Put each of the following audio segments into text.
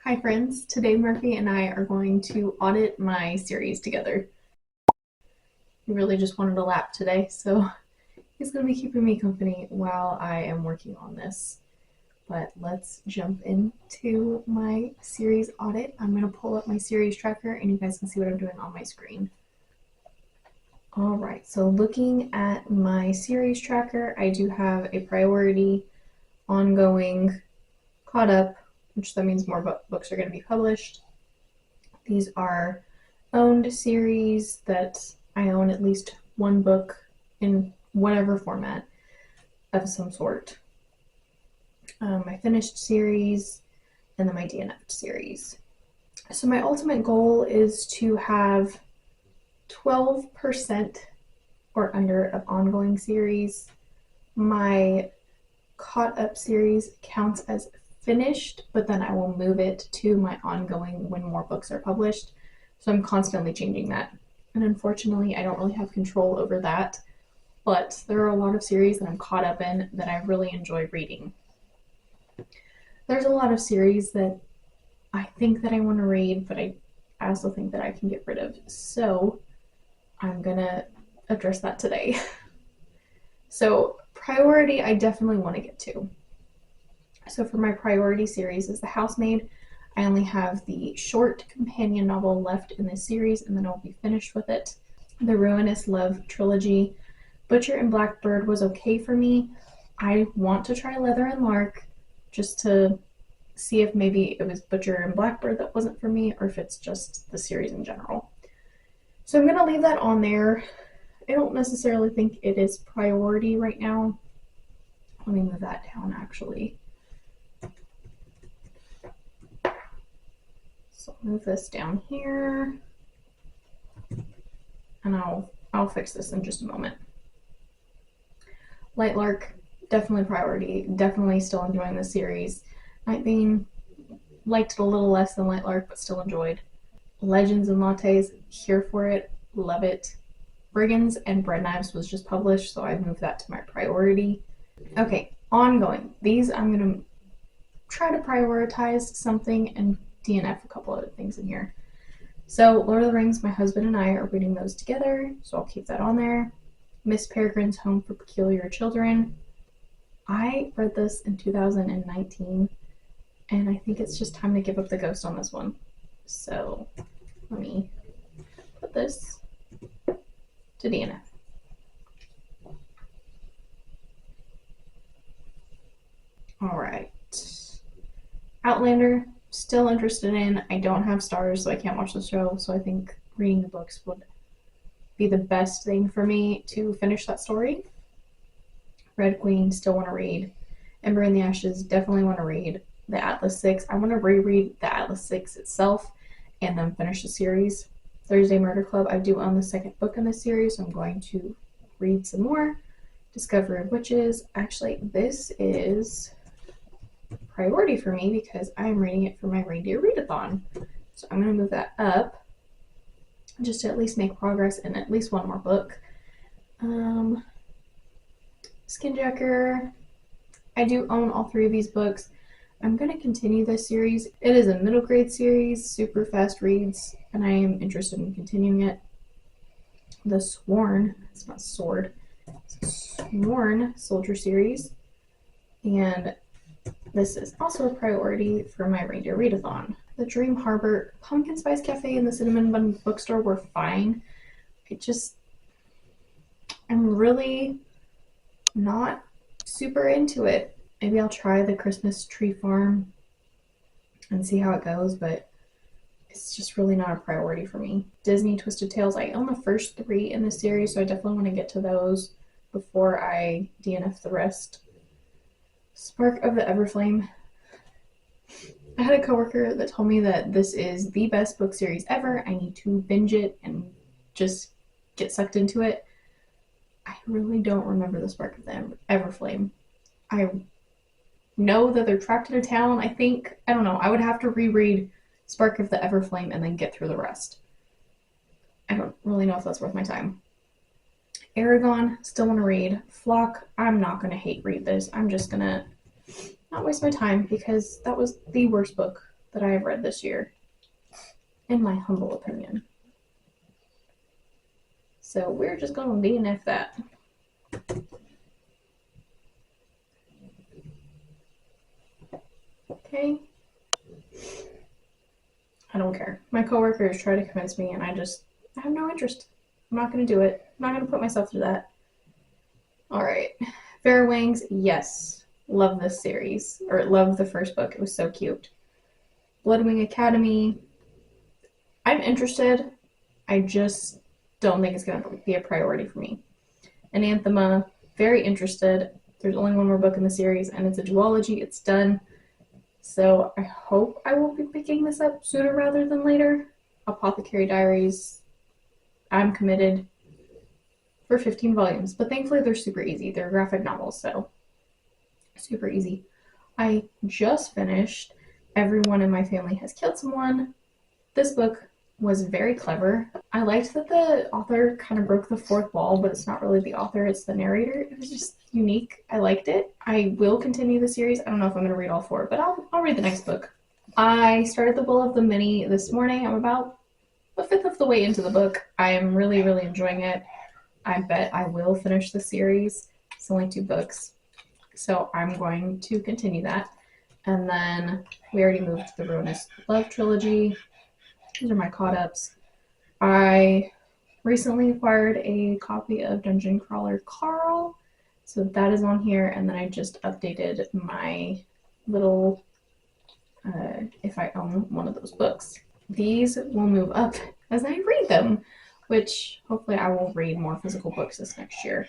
Hi friends, today Murphy and I are going to audit my series together. He really just wanted a lap today, so he's going to be keeping me company while I am working on this. But let's jump into my series audit. I'm going to pull up my series tracker and you guys can see what I'm doing on my screen. Alright, so looking at my series tracker, I do have a priority, ongoing, caught up, which that means more books are going to be published. These are owned series that I own at least one book in whatever format of some sort. My finished series, and then my DNFed series. So my ultimate goal is to have 12% or under of ongoing series. My caught up series counts as finished, but then I will move it to my ongoing when more books are published. So I'm constantly changing that. And unfortunately, I don't really have control over that, but there are a lot of series that I'm caught up in that I really enjoy reading. There's a lot of series that I think that I want to read, but I also think that I can get rid of. So I'm gonna address that today. So priority, I definitely want to get to. So for my priority series is The Housemaid. I only have the short companion novel left in this series and then I'll be finished with it. The Ruinous Love trilogy. Butcher and Blackbird was okay for me. I want to try Leather and Lark just to see if maybe it was Butcher and Blackbird that wasn't for me or if it's just the series in general. So I'm going to leave that on there. I don't necessarily think it is priority right now. Let me move that down actually. So I'll move this down here and I'll fix this in just a moment. Light Lark, definitely priority, definitely still enjoying the series. Nightbeam, liked it a little less than Light Lark, but still enjoyed. Legends and Lattes, here for it, love it. Brigands and Bread Knives was just published, so I moved that to my priority. Okay, ongoing. These I'm going to try to prioritize something and DNF a couple other things in here. So Lord of the Rings, my husband and I are reading those together, so I'll keep that on there. Miss Peregrine's Home for Peculiar Children. I read this in 2019, and I think it's just time to give up the ghost on this one. So let me put this to DNF. Alright. Outlander, still interested in. I don't have stars, so I can't watch the show, so I think reading the books would be the best thing for me to finish that story. Red Queen, still want to read. Ember in the Ashes, definitely want to read. The Atlas 6, I want to reread the Atlas 6 itself and then finish the series. Thursday Murder Club, I do own the second book in this series, so I'm going to read some more. Discovery of Witches, actually this is priority for me because I'm reading it for my reindeer readathon. So I'm going to move that up just to at least make progress in at least one more book. Skinjacker, I do own all three of these books. I'm going to continue this series. It is a middle grade series, super fast reads, and I am interested in continuing it. The Sworn, it's not sword, it's Sworn Soldier series, and this is also a priority for my reindeer readathon. The Dream Harbor, Pumpkin Spice Cafe, and the Cinnamon Bun Bookstore were fine. I'm really not super into it. Maybe I'll try the Christmas Tree Farm and see how it goes, but it's just really not a priority for me. Disney Twisted Tales, I own the first three in the series, so I definitely want to get to those before I DNF the rest. Spark of the Everflame. I had a coworker that told me that this is the best book series ever. I need to binge it and just get sucked into it. I really don't remember the Spark of the Everflame. I know that they're trapped in a town, I think. I don't know. I would have to reread Spark of the Everflame and then get through the rest. I don't really know if that's worth my time. Aragon, still want to read. Flock, I'm not going to hate read this. I'm just going to not waste my time because that was the worst book that I have read this year, in my humble opinion. So we're just going to DNF that. Okay. I don't care. My coworkers try to convince me, and I have no interest. I'm not going to do it. I'm not going to put myself through that. All right. Fair Wings, yes. Love this series. Or love the first book. It was so cute. Bloodwing Academy, I'm interested. I just don't think it's going to be a priority for me. Anathema, very interested. There's only one more book in the series, and it's a duology. It's done. So I hope I will be picking this up sooner rather than later. Apothecary Diaries, I'm committed for 15 volumes. But thankfully they're super easy. They're graphic novels, so super easy. I just finished Everyone in My Family Has Killed Someone. This book was very clever. I liked that the author kind of broke the fourth wall, but it's not really the author, it's the narrator. It was just unique. I liked it. I will continue the series. I don't know if I'm going to read all four, but I'll read the next book. I started The Bull of the Mini this morning. I'm about a fifth of the way into the book. I am really, really enjoying it. I bet I will finish the series. It's only 2 books, so I'm going to continue that. And then we already moved to the Ruinous Love trilogy. These are my caught-ups. I recently acquired a copy of Dungeon Crawler Carl, so that is on here, and then I just updated my little if I own one of those books. These will move up as I read them, which hopefully I will read more physical books this next year.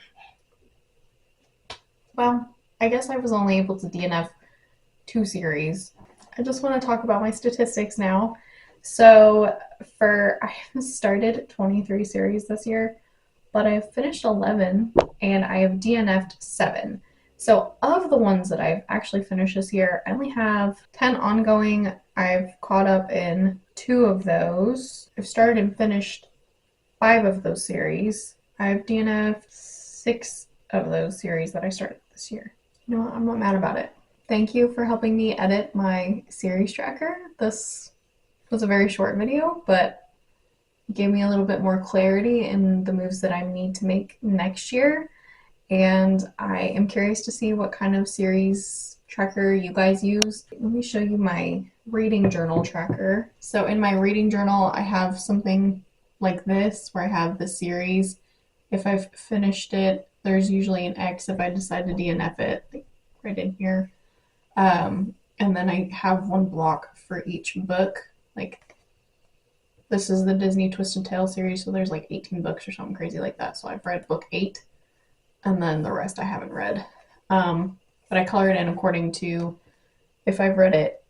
Well, I guess I was only able to DNF 2 series. I just want to talk about my statistics now. So I have started 23 series this year, but I've finished 11 and I have DNF'd 7. So of the ones that I've actually finished this year, I only have 10 ongoing. I've caught up in 2 of those. I've started and finished 5 of those series. I've DNF'd 6 of those series that I started this year. You know what? I'm not mad about it. Thank you for helping me edit my series tracker. This was a very short video, but it gave me a little bit more clarity in the moves that I need to make next year. And I am curious to see what kind of series tracker you guys use. Let me show you my reading journal tracker. So in my reading journal, I have something like this where I have the series. If I've finished it, there's usually an X if I decide to DNF it, like right in here. And then I have one block for each book. Like this is the Disney Twisted Tale series, so there's like 18 books or something crazy like that. So I've read book 8, and then the rest I haven't read. But I color it in according to if I've read it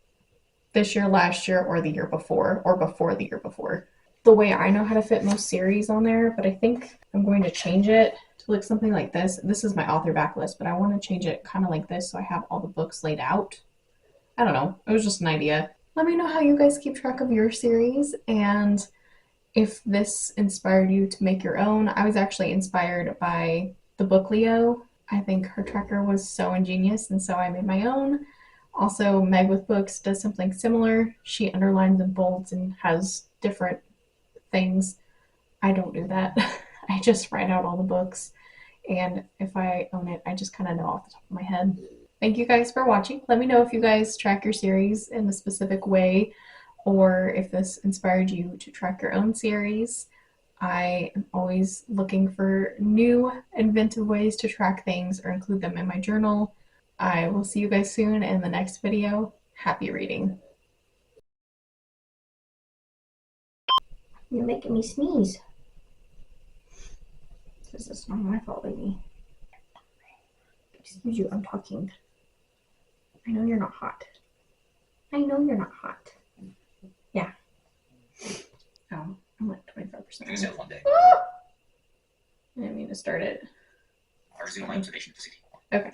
this year, last year, or the year before, or before the year before. The way I know how to fit most series on there, but I think I'm going to change it to look something like this. This is my author backlist, but I want to change it kind of like this so I have all the books laid out. I don't know. It was just an idea. Let me know how you guys keep track of your series and if this inspired you to make your own. I was actually inspired by the book Leo. I think her tracker was so ingenious, and so I made my own. Also, Meg with Books does something similar. She underlines and bolds and has different things. I don't do that. I just write out all the books, and if I own it, I just kind of know off the top of my head. Thank you guys for watching. Let me know if you guys track your series in a specific way, or if this inspired you to track your own series. I am always looking for new inventive ways to track things or include them in my journal. I will see you guys soon in the next video. Happy reading. You're making me sneeze. This is not my fault, baby. Excuse you, I'm talking. I know you're not hot. I know you're not hot. Yeah. Oh, I'm at 25%. One day. Ah! I didn't mean to start it. Okay.